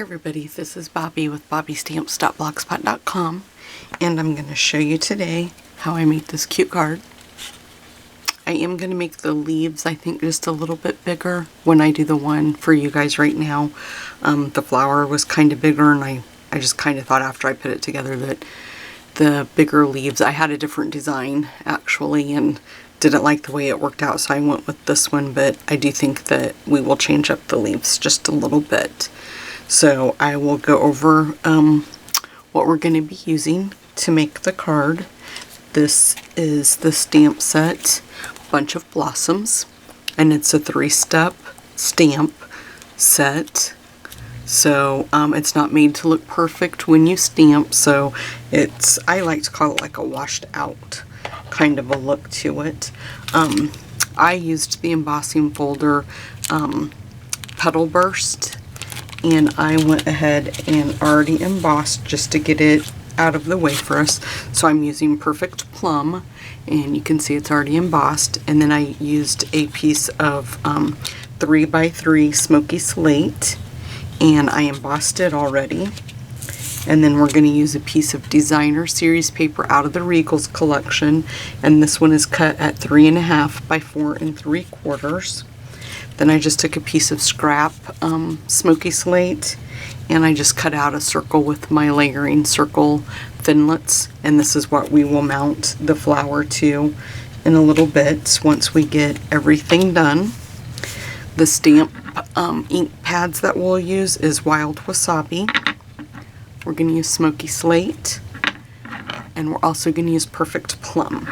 everybody, this is Bobby with bobbystamps.blogspot.com, and I'm going to show you today how I made this cute card. I am going to make the leaves, I think, just a little bit bigger when I do the one for you guys right now. The flower was kind of bigger, and I just kind of thought after I put it together that the bigger leaves, I had a different design actually, and didn't like the way it worked out, so I went with this one, but I do think that we will change up the leaves just a little bit. So I will go over what we're going to be using to make the card. This is the stamp set, Bunch of Blossoms, and it's a 3-step stamp set. So it's not made to look perfect when you stamp, so it's, I like to call it like a washed out kind of a look to it. I used the embossing folder Petal Burst, and I went ahead and already embossed just to get it out of the way for us. So I'm using Perfect Plum, and you can see it's already embossed. And then I used a piece of 3x3 Smoky Slate, and I embossed it already. And then we're going to use a piece of Designer Series paper out of the Regals collection, and this one is cut at 3.5 by 4 3/4. Then I just took a piece of scrap Smoky Slate, and I just cut out a circle with my layering circle thinlits, and this is what we will mount the flower to in a little bit once we get everything done. The stamp ink pads that we'll use is Wild Wasabi. We're going to use Smoky Slate, and we're also going to use Perfect Plum.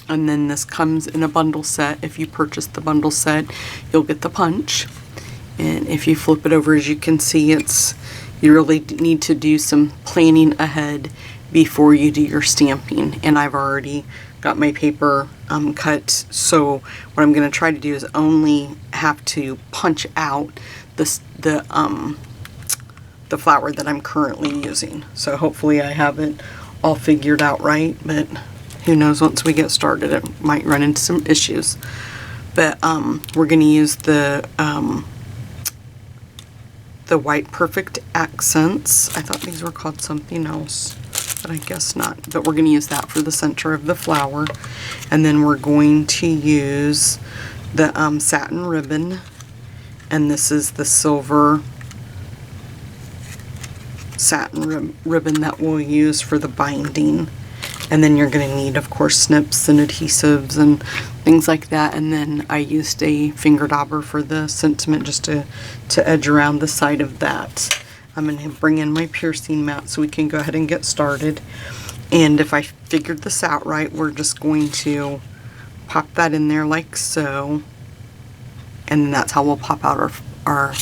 And then this comes in a bundle set. If you purchase the bundle set, you'll get the punch. And if you flip it over, as you can see, it's, you really need to do some planning ahead before you do your stamping. And I've already got my paper cut, so what I'm going to try to do is only have to punch out the flower that I'm currently using. So hopefully I have it all figured out right, but who knows, once we get started it might run into some issues. But we're going to use the white Perfect Accents. I thought these were called something else, but I guess not. But we're going to use that for the center of the flower. And then we're going to use the satin ribbon, and this is the silver satin ribbon that we'll use for the binding. And then you're going to need, of course, snips and adhesives and things like that. And then I used a finger dauber for the sentiment just to edge around the side of that. I'm going to bring in my piercing mat so we can go ahead and get started. And if I figured this out right, we're just going to pop that in there like so. And that's how we'll pop out our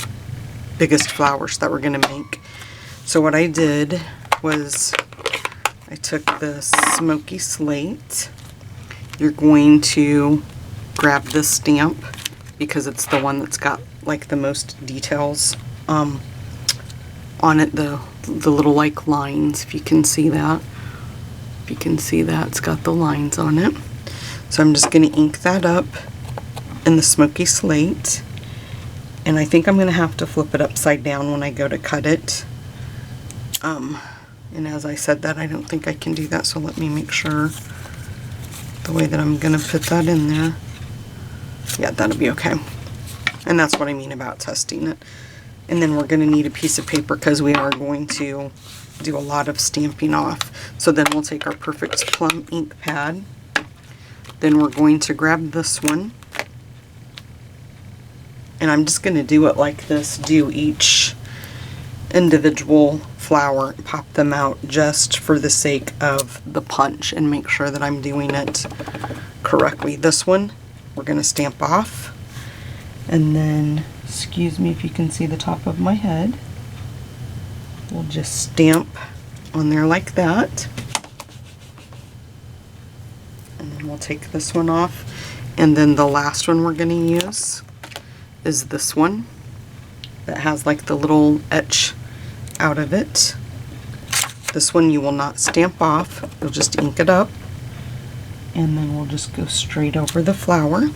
biggest flowers that we're going to make. So what I did was I took the Smoky Slate. You're going to grab this stamp because it's the one that's got like the most details on it, the little like lines, if you can see that. If you can see that, it's got the lines on it. So I'm just going to ink that up in the Smoky Slate, and I think I'm going to have to flip it upside down when I go to cut it. And as I said that, I don't think I can do that, so let me make sure the way that I'm going to put that in there. Yeah, that'll be okay. And that's what I mean about testing it. And then we're going to need a piece of paper because we are going to do a lot of stamping off. So then we'll take our Perfect Plum ink pad. Then we're going to grab this one. And I'm just going to do it like this, do each individual flower, pop them out just for the sake of the punch and make sure that I'm doing it correctly. This one we're going to stamp off, and then, excuse me if you can see the top of my head, we'll just stamp on there like that. And then we'll take this one off, and then the last one we're going to use is this one that has like the little etch out of it. This one you will not stamp off, you'll just ink it up, and then we'll just go straight over the flower.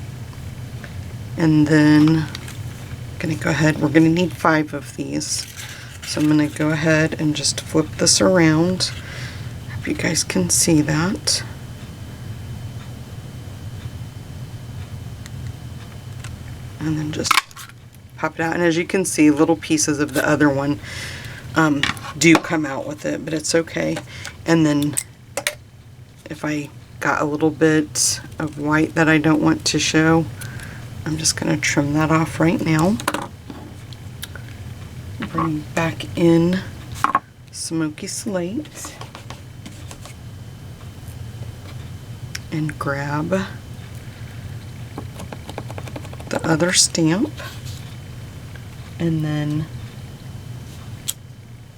And then I'm going to go ahead, we're going to need 5 of these. So I'm going to go ahead and just flip this around. Hope you guys can see that. And then just pop it out. And as you can see, little pieces of the other one do come out with it, but it's okay. And then if I got a little bit of white that I don't want to show, I'm just going to trim that off right now. Bring back in Smoky Slate and grab the other stamp and then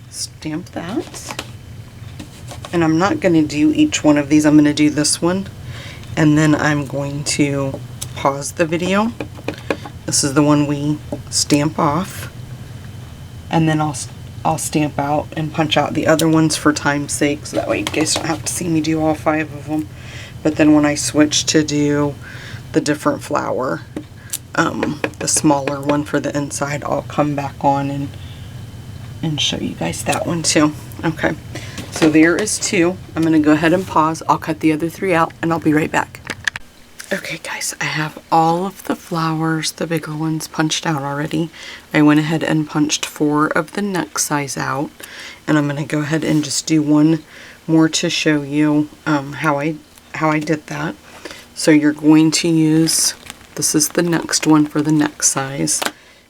stamp that. And I'm not going to do each one of these. I'm going to do this one and then I'm going to pause the video. This is the one we stamp off, and then I'll stamp out and punch out the other ones for time's sake, so that way you guys don't have to see me do all 5 of them. But then when I switch to do the different flower, the smaller one for the inside, I'll come back on and show you guys that one too. Okay, so there is 2. I'm going to go ahead and pause. I'll cut the other 3 out and I'll be right back. Okay guys, I have all of the flowers, the bigger ones, punched out already. I went ahead and punched 4 of the neck size out, and I'm going to go ahead and just do one more to show you how I did that. So you're going to use, this is the next one for the neck size,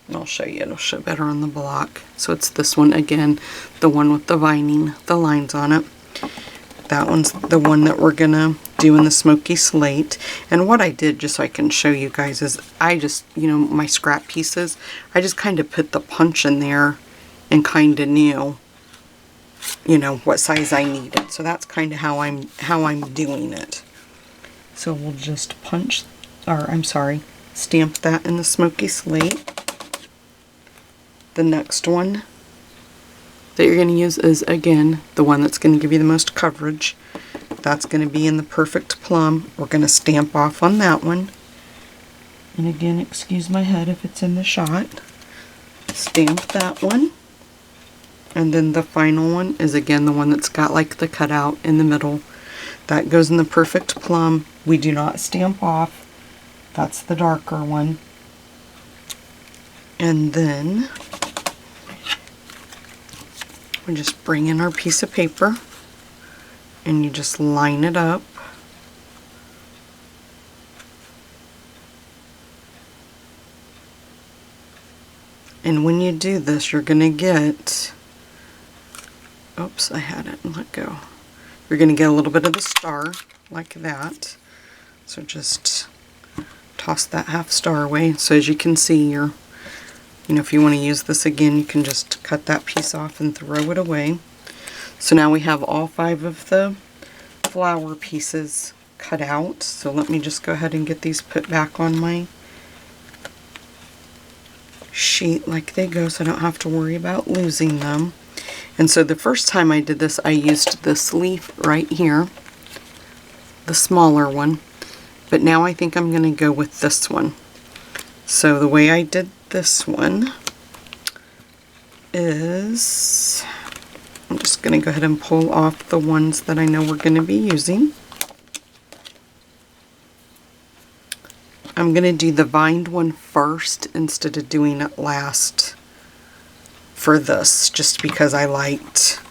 and I'll show you, it'll show better on the block. So it's this one again, the one with the vining, the lines on it. That one's the one that we're gonna do in the Smoky Slate. And what I did, just so I can show you guys, is I just, you know, my scrap pieces, I just kind of put the punch in there and kind of knew, you know, what size I needed. So that's kind of how I'm doing it. So we'll just punch, or I'm sorry, stamp that in the Smoky Slate. The next one that you're going to use is, again, the one that's going to give you the most coverage. That's going to be in the Perfect Plum. We're going to stamp off on that one. And again, excuse my head if it's in the shot. Stamp that one. And then the final one is, again, the one that's got like the cutout in the middle. That goes in the Perfect Plum. We do not stamp off. That's the darker one. And then we just bring in our piece of paper and you just line it up. And when you do this, you're going to get, oops, I had it, let go. You're going to get a little bit of the star like that. So just toss that half star away. So as you can see, you know, if you want to use this again, you can just cut that piece off and throw it away. So now we have all 5 of the flower pieces cut out. So let me just go ahead and get these put back on my sheet like they go, so I don't have to worry about losing them. And so the first time I did this, I used this leaf right here, the smaller one. But now I think I'm going to go with this one. So the way I did this one is, I'm just going to go ahead and pull off the ones that I know we're going to be using. I'm going to do the vined one first instead of doing it last for this, just because I liked,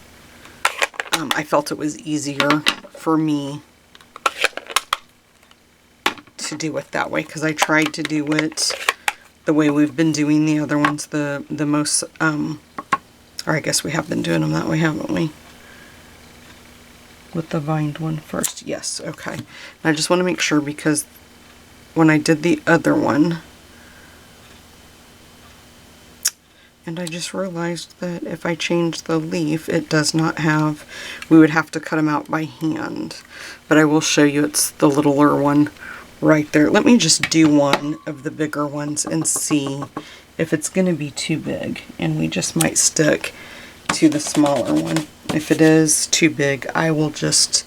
I felt it was easier for me to do it that way, because I tried to do it the way we've been doing the other ones, the most, or I guess we have been doing them that way, haven't we? With the vined one first. Yes, okay. And I just want to make sure, because when I did the other one, and I just realized that if I change the leaf, it does not have, we would have to cut them out by hand. But I will show you, it's the littler one right there. Let me just do one of the bigger ones and see if it's going to be too big, and we just might stick to the smaller one. If it is too big, I will just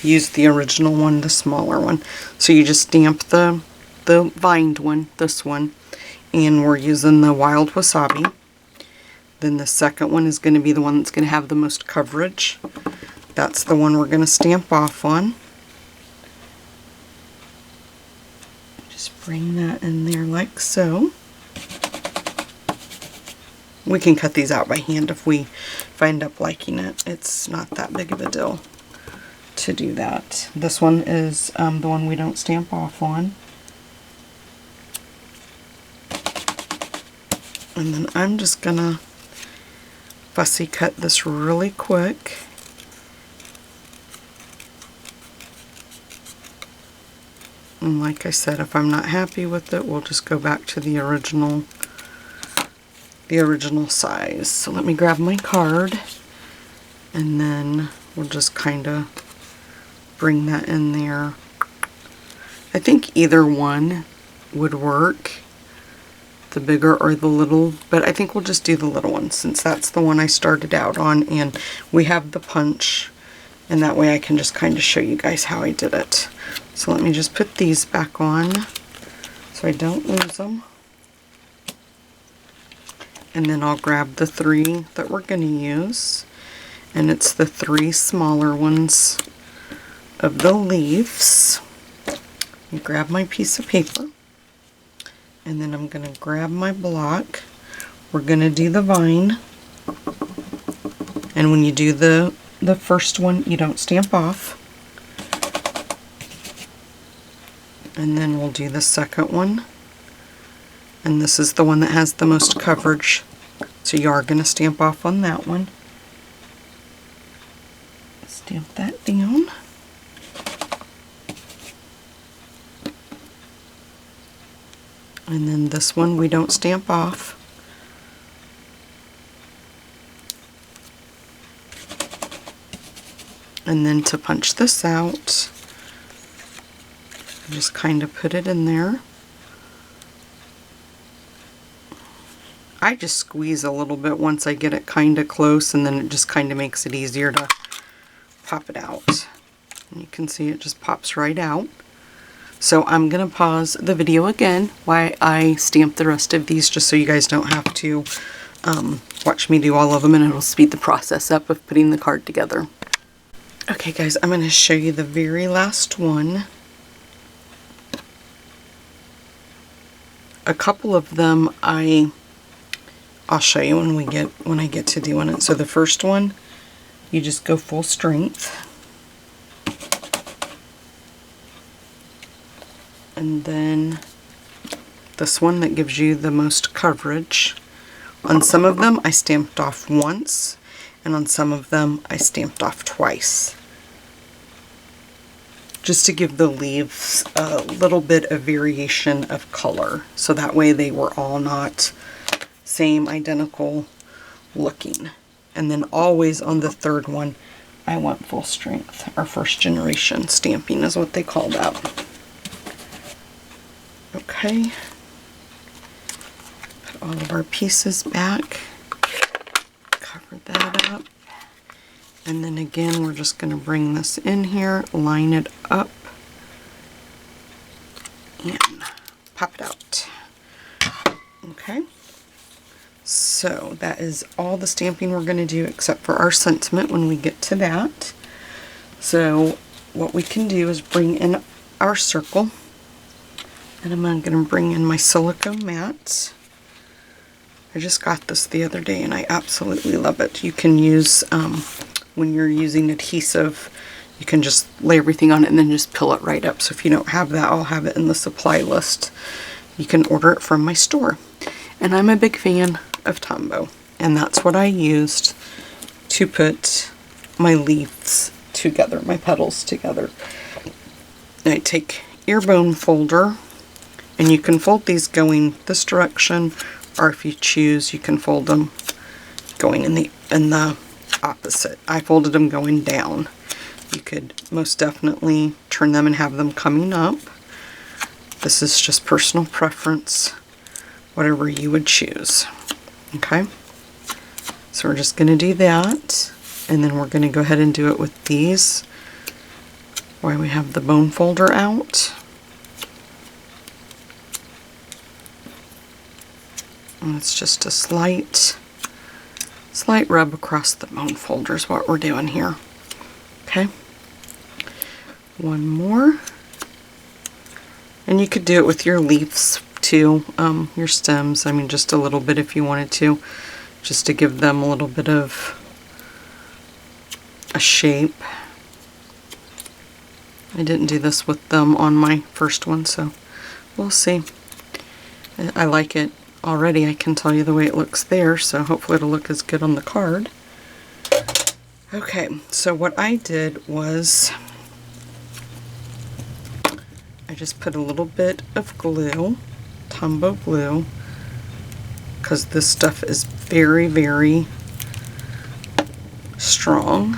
use the original one, the smaller one. So you just stamp the vined one, this one, and we're using the Wild Wasabi. Then the second one is going to be the one that's going to have the most coverage. That's the one we're going to stamp off on. Just bring that in there like so. We can cut these out by hand if I end up liking it. It's not that big of a deal to do that. This one is the one we don't stamp off on. And then I'm just gonna fussy cut this really quick. And like I said, if I'm not happy with it, we'll just go back to the original size. So let me grab my card, and then we'll just kind of bring that in there. I think either one would work, the bigger or the little, but I think we'll just do the little one since that's the one I started out on, and we have the punch, and that way I can just kind of show you guys how I did it. So let me just put these back on so I don't lose them. And then I'll grab the 3 that we're going to use, and it's the 3 smaller ones of the leaves. I grab my piece of paper, and then I'm going to grab my block. We're going to do the vine, and when you do the first one, you don't stamp off. And then we'll do the second one. And this is the one that has the most coverage, so you are going to stamp off on that one. Stamp that down. And then this one we don't stamp off. And then to punch this out, just kind of put it in there. I just squeeze a little bit once I get it kind of close, and then it just kind of makes it easier to pop it out. And you can see it just pops right out. So I'm going to pause the video again while I stamp the rest of these, just so you guys don't have to watch me do all of them, and it'll speed the process up of putting the card together. Okay guys, I'm going to show you the very last one. A couple of them I'll show you when I get to doing it. So the first one, you just go full strength. And then this one that gives you the most coverage. On some of them I stamped off once, and on some of them I stamped off twice. Just to give the leaves a little bit of variation of color, so that way they were all not same identical looking. And then always on the third one I went full strength, or first generation stamping is what they call that. Okay, put all of our pieces back, cover that up, and then again we're just going to bring this in here, line it up, and pop it out. Okay, so that is all the stamping we're going to do except for our sentiment when we get to that. So what we can do is bring in our circle. And I'm going to bring in my silicone mat. I just got this the other day and I absolutely love it. You can use, when you're using adhesive, you can just lay everything on it and then just peel it right up. So if you don't have that, I'll have it in the supply list. You can order it from my store. And I'm a big fan of Tombow. And that's what I used to put my leaves together, my petals together. I take your bone folder, and you can fold these going this direction, or if you choose, you can fold them going in the opposite. I folded them going down. You could most definitely turn them and have them coming up. This is just personal preference, whatever you would choose. Okay, so we're just going to do that, and then we're going to go ahead and do it with these while we have the bone folder out. And it's just a slight Slight rub across the bone folder is what we're doing here. Okay. One more. And you could do it with your leaves too, your stems. I mean, just a little bit if you wanted to, just to give them a little bit of a shape. I didn't do this with them on my first one, so we'll see. I like it already. I can tell you the way it looks there, so hopefully it'll look as good on the card. Okay, so what I did was I just put a little bit of glue, Tombow glue, because this stuff is very, very strong.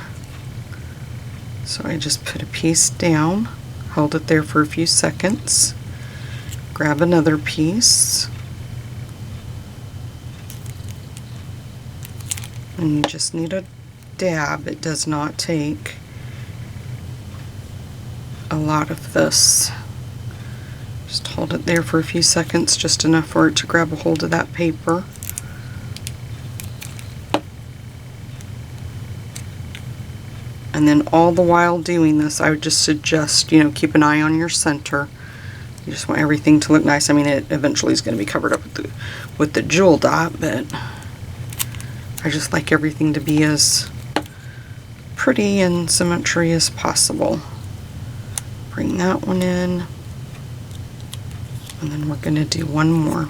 So I just put a piece down, held it there for a few seconds, grab another piece, and you just need a dab. It does not take a lot of this. Just hold it there for a few seconds, just enough for it to grab a hold of that paper. And then all the while doing this, I would just suggest, you know, keep an eye on your center. You just want everything to look nice. I mean, it eventually is going to be covered up with the jewel dot, but I just like everything to be as pretty and symmetry as possible. Bring that one in, and then we're going to do one more.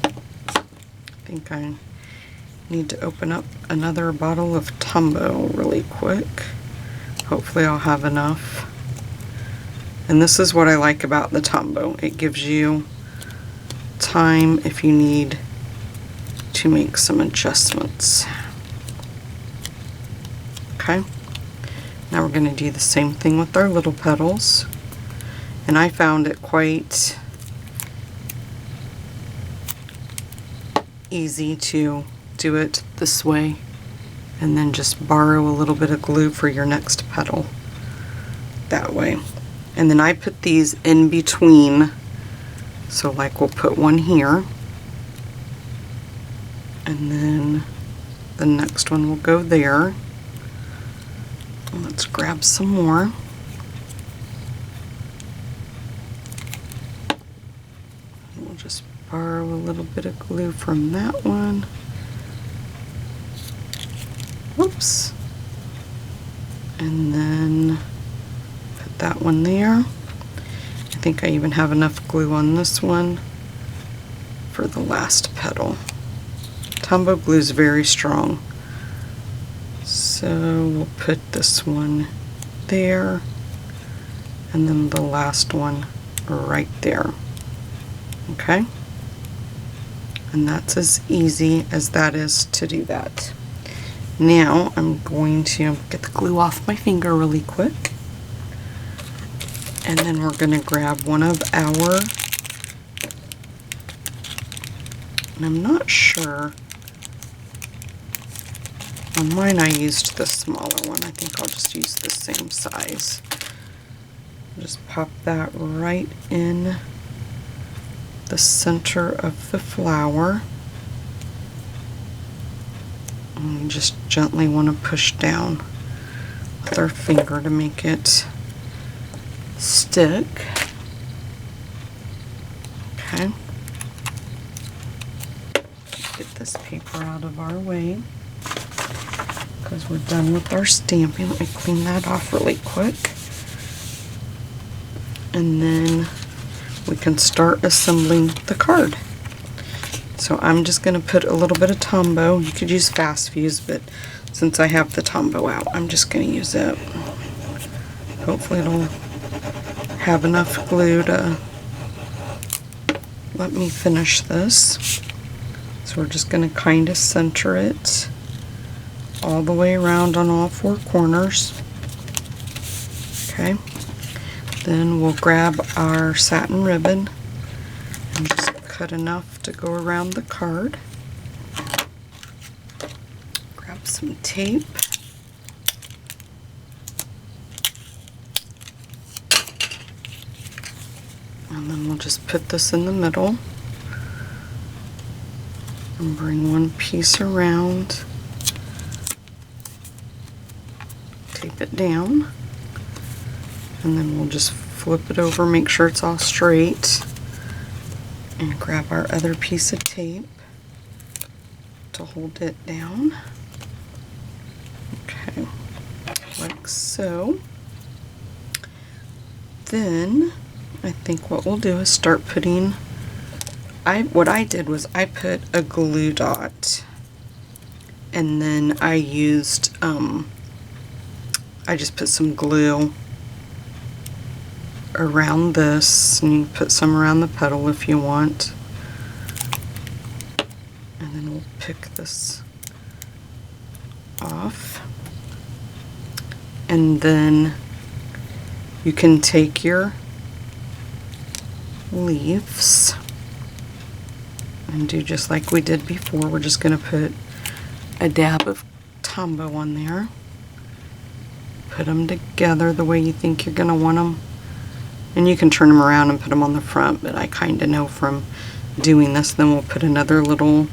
I think I need to open up another bottle of Tombow really quick. Hopefully I'll have enough. And this is what I like about the Tombow. It gives you time if you need to make some adjustments. Okay, now we're going to do the same thing with our little petals. And I found it quite easy to do it this way, and then just borrow a little bit of glue for your next petal that way. And then I put these in between, so like we'll put one here, and then the next one will go there. Let's grab some more. We'll just borrow a little bit of glue from that one. Whoops. And then put that one there. I think I even have enough glue on this one for the last petal. Tombow glue is very strong. So we'll put this one there, and then the last one right there. Okay? And that's as easy as that is to do that. Now I'm going to get the glue off my finger really quick, and then we're going to grab one of our, and I'm not sure, on mine I used the smaller one. I think I'll just use the same size. Just pop that right in the center of the flower. And you just gently want to push down with our finger to make it stick. Okay. Get this paper out of our way because we're done with our stamping. Let me clean that off really quick. And then we can start assembling the card. So I'm just going to put a little bit of Tombow. You could use Fast Fuse, but since I have the Tombow out, I'm just going to use it. Hopefully it'll have enough glue to let me finish this. So we're just going to kind of center it all the way around on all four corners. Okay. Then we'll grab our satin ribbon and just cut enough to go around the card. Grab some tape. And then we'll just put this in the middle. And bring one piece around, tape it down, and then we'll just flip it over, make sure it's all straight, and grab our other piece of tape to hold it down. Okay, like so. Then I think what we'll do is start putting, what I did was I put a glue dot, and then I used, I just put some glue around this, and you can put some around the petal if you want. And then we'll pick this off. And then you can take your leaves and do just like we did before. We're just going to put a dab of Tombow on there. Put them together the way you think you're going to want them. And you can turn them around and put them on the front, but I kind of know from doing this. Then we'll put another little,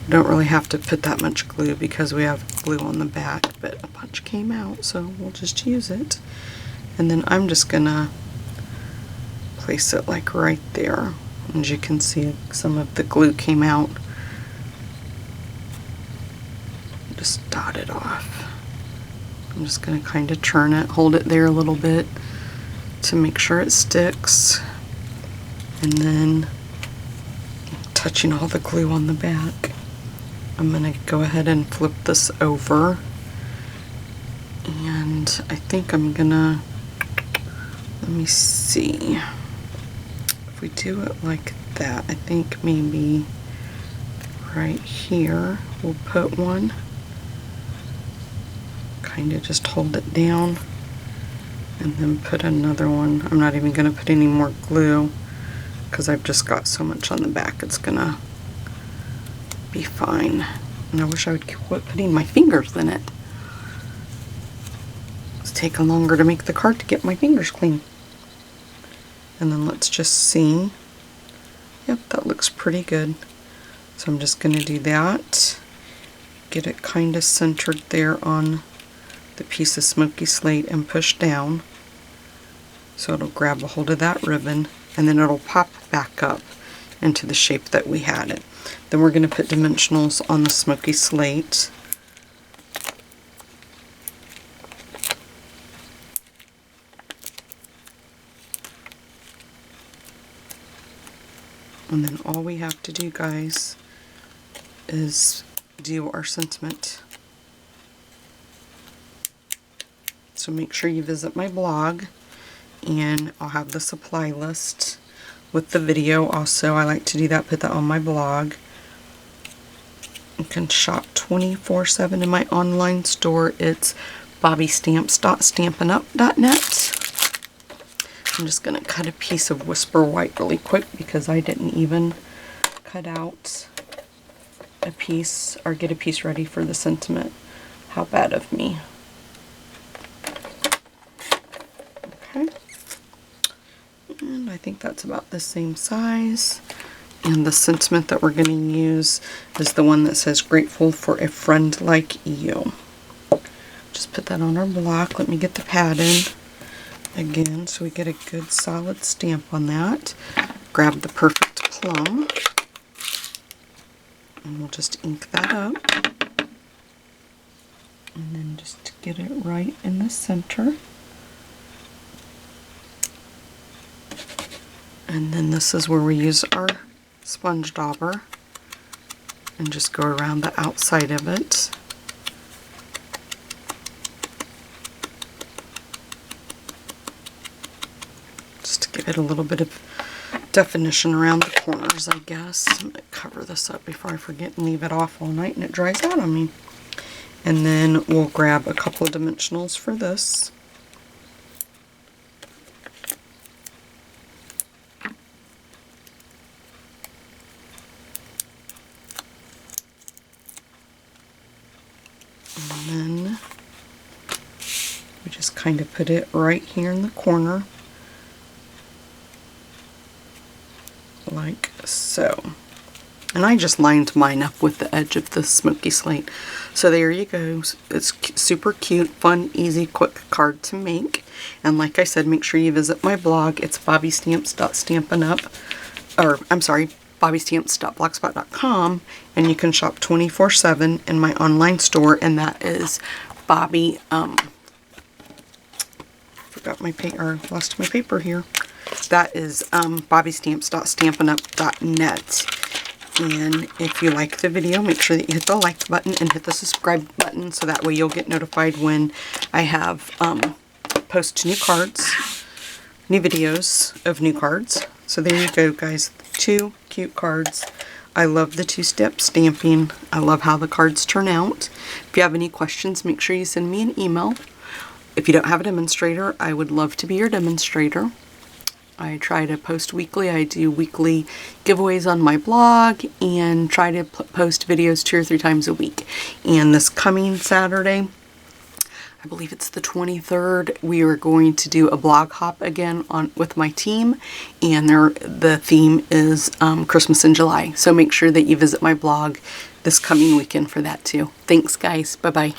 don't really have to put that much glue because we have glue on the back, but a bunch came out, so we'll just use it. And then I'm just gonna place it like right there. As you can see, some of the glue came out. Just dot it off. I'm just gonna kind of turn it, hold it there a little bit to make sure it sticks. And then, touching all the glue on the back, I'm gonna go ahead and flip this over. And I think I'm gonna, let me see, if we do it like that, I think maybe right here we'll put one, kind of just hold it down, and then put another one. I'm not even gonna put any more glue because I've just got so much on the back, it's gonna be fine. And I wish I would quit putting my fingers in it. It's taking longer to make the card to get my fingers clean. And then let's just see. Yep, that looks pretty good. So I'm just going to do that. Get it kind of centered there on the piece of smoky slate and push down. So it'll grab a hold of that ribbon, and then it'll pop back up into the shape that we had it. Then we're going to put dimensionals on the smoky slate. And then all we have to do, guys, is do our sentiment. So make sure you visit my blog, and I'll have the supply list with the video also. I like to do that, put that on my blog. You can shop 24/7 in my online store. It's bobbystamps.stampinup.net. I'm just going to cut a piece of Whisper White really quick because I didn't even cut out a piece or get a piece ready for the sentiment. How bad of me. Okay. And I think that's about the same size. And the sentiment that we're going to use is the one that says, "Grateful for a friend like you." Just put that on our block. Let me get the pad in again so we get a good solid stamp on that. Grab the Perfect Plum, and we'll just ink that up. And then just get it right in the center. And then this is where we use our sponge dauber and just go around the outside of it. Just to give it a little bit of definition around the corners, I guess. I'm going to cover this up before I forget and leave it off all night and it dries out on me. And then we'll grab a couple of dimensionals for this. And then we just kind of put it right here in the corner, like so. And I just lined mine up with the edge of the smoky slate. So there you go. It's super cute, fun, easy, quick card to make. And like I said, make sure you visit my blog. It's bobbystamps.stampinup, or I'm sorry, bobbystamps.blogspot.com, and you can shop 24/7 in my online store, and that is Bobby, forgot my paper, lost my paper here. That is bobbystamps.stampinup.net. And if you like the video, make sure that you hit the like button and hit the subscribe button, so that way you'll get notified when I have post new cards, new videos of new cards. So there you go, guys. 2 cute cards. I love the 2-step stamping. I love how the cards turn out. If you have any questions, make sure you send me an email. If you don't have a demonstrator, I would love to be your demonstrator. I try to post weekly. I do weekly giveaways on my blog and try to post videos 2 or 3 times a week. And this coming Saturday, I believe it's the 23rd, we are going to do a blog hop again with my team, and the theme is Christmas in July. So make sure that you visit my blog this coming weekend for that too. Thanks, guys. Bye-bye.